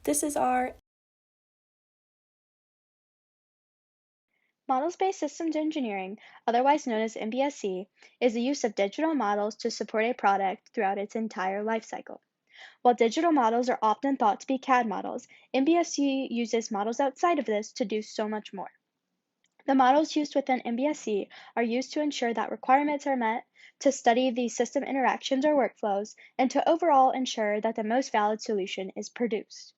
This is our Models-based systems engineering, otherwise known as MBSE, is the use of digital models to support a product throughout its entire lifecycle. While digital models are often thought to be CAD models, MBSE uses models outside of this to do so much more. The models used within MBSE are used to ensure that requirements are met, to study the system interactions or workflows, and to overall ensure that the most valid solution is produced.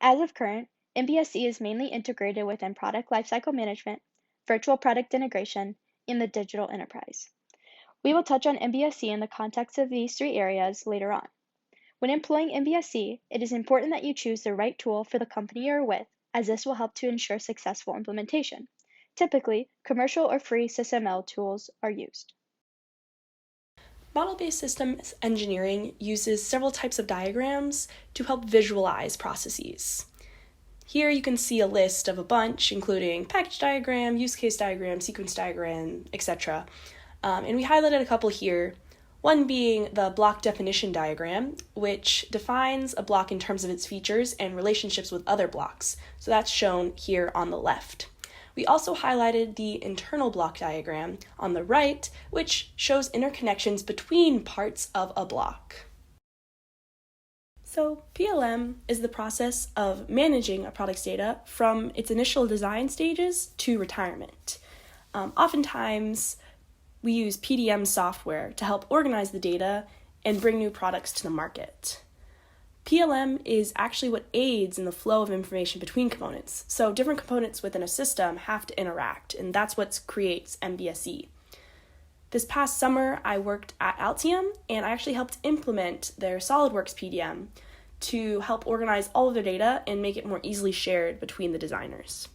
As of current, MBSE is mainly integrated within product lifecycle management, virtual product integration, and the digital enterprise. We will touch on MBSE in the context of these three areas later on. When employing MBSE, it is important that you choose the right tool for the company you're with, as this will help to ensure successful implementation. Typically, commercial or free SysML tools are used. model-based systems engineering uses several types of diagrams to help visualize processes. Here you can see a list of a bunch, including package diagram, use case diagram, sequence diagram, etc. And we highlighted a couple here, one being the block definition diagram, which defines a block in terms of its features and relationships with other blocks. So that's shown here on the left. We also highlighted the internal block diagram on the right, which shows interconnections between parts of a block. So PLM is the process of managing a product's data from its initial design stages to retirement. Oftentimes, we use PDM software to help organize the data and bring new products to the market. PLM is actually what aids in the flow of information between components. So different components within a system have to interact, and that's what creates MBSE. This past summer, I worked at Altium, and I actually helped implement their SolidWorks PDM to help organize all of their data and make it more easily shared between the designers.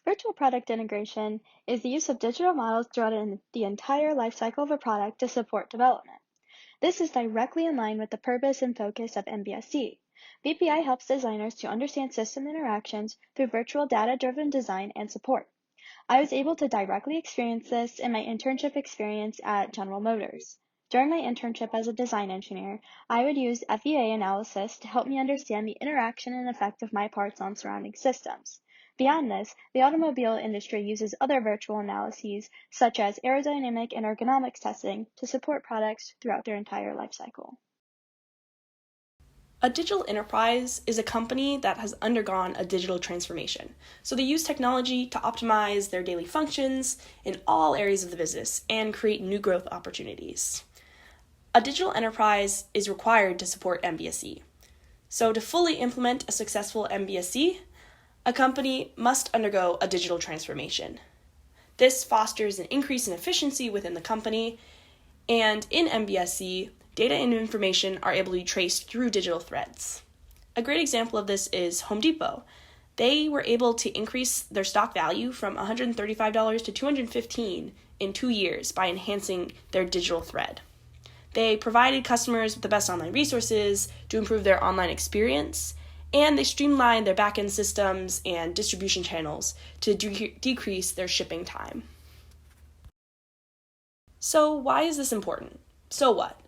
Virtual product integration is the use of digital models throughout the entire lifecycle of a product to support development. This is directly in line with the purpose and focus of MBSE. VPI helps designers to understand system interactions through virtual data-driven design and support. I was able to directly experience this in my internship experience at General Motors. During my internship as a design engineer, I would use FEA analysis to help me understand the interaction and effect of my parts on surrounding systems. Beyond this, the automobile industry uses other virtual analyses, such as aerodynamic and ergonomics testing, to support products throughout their entire lifecycle. A digital enterprise is a company that has undergone a digital transformation. So they use technology to optimize their daily functions in all areas of the business and create new growth opportunities. A digital enterprise is required to support MBSE. So to fully implement a successful MBSE, a company must undergo a digital transformation. This fosters an increase in efficiency within the company, and in MBSE, data and information are able to be traced through digital threads. A great example of this is Home Depot. They were able to increase their stock value from $135 to $215 in 2 years by enhancing their digital thread. They provided customers with the best online resources to improve their online experience, and they streamlined their back-end systems and distribution channels to decrease their shipping time. So why is this important? So what?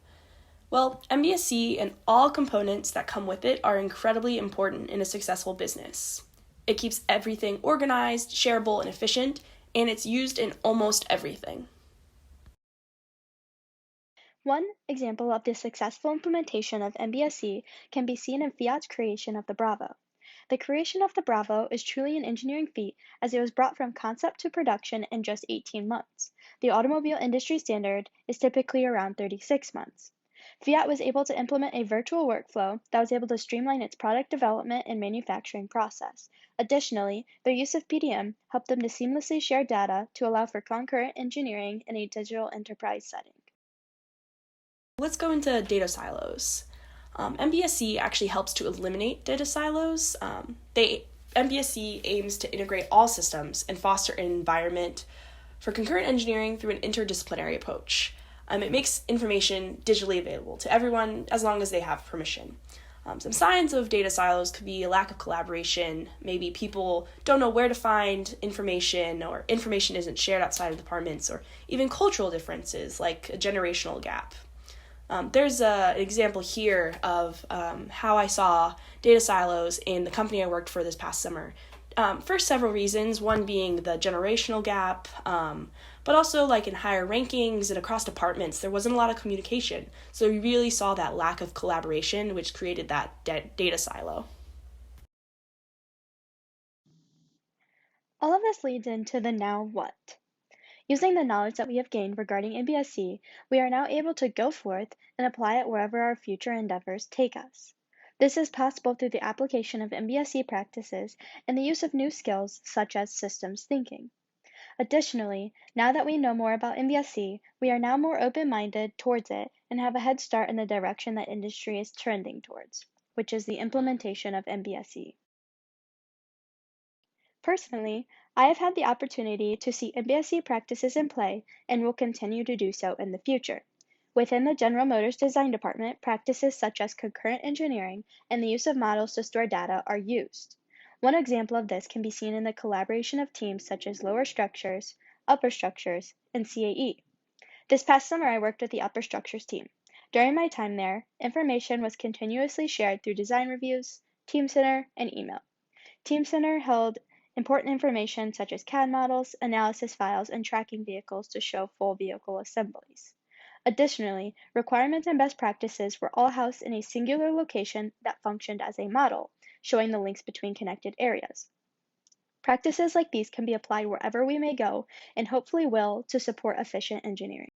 Well, MBSE and all components that come with it are incredibly important in a successful business. It keeps everything organized, shareable, and efficient, and it's used in almost everything. One example of the successful implementation of MBSE can be seen in Fiat's creation of the Bravo. The creation of the Bravo is truly an engineering feat as it was brought from concept to production in just 18 months. The automobile industry standard is typically around 36 months. Fiat was able to implement a virtual workflow that was able to streamline its product development and manufacturing process. Additionally, their use of PDM helped them to seamlessly share data to allow for concurrent engineering in a digital enterprise setting. Let's go into data silos. MBSE actually helps to eliminate data silos. MBSE aims to integrate all systems and foster an environment for concurrent engineering through an interdisciplinary approach. It makes information digitally available to everyone as long as they have permission. Some signs of data silos could be a lack of collaboration, maybe people don't know where to find information, or information isn't shared outside of departments, or even cultural differences like a generational gap. There's an example here of how I saw data silos in the company I worked for this past summer. For several reasons, one being the generational gap, but also like in higher rankings and across departments, there wasn't a lot of communication. So we really saw that lack of collaboration, which created that data silo. All of this leads into the now what. Using the knowledge that we have gained regarding MBSE, we are now able to go forth and apply it wherever our future endeavors take us. This is possible through the application of MBSE practices and the use of new skills such as systems thinking. Additionally, now that we know more about MBSE, we are now more open-minded towards it and have a head start in the direction that industry is trending towards, which is the implementation of MBSE. Personally, I have had the opportunity to see MBSE practices in play and will continue to do so in the future. Within the General Motors Design Department, practices such as concurrent engineering and the use of models to store data are used. One example of this can be seen in the collaboration of teams such as lower structures, upper structures, and CAE. This past summer, I worked with the upper structures team. During my time there, information was continuously shared through design reviews, Team Center, and email. Team Center held important information such as CAD models, analysis files, and tracking vehicles to show full vehicle assemblies. Additionally, requirements and best practices were all housed in a singular location that functioned as a model, showing the links between connected areas. Practices like these can be applied wherever we may go and hopefully will to support efficient engineering.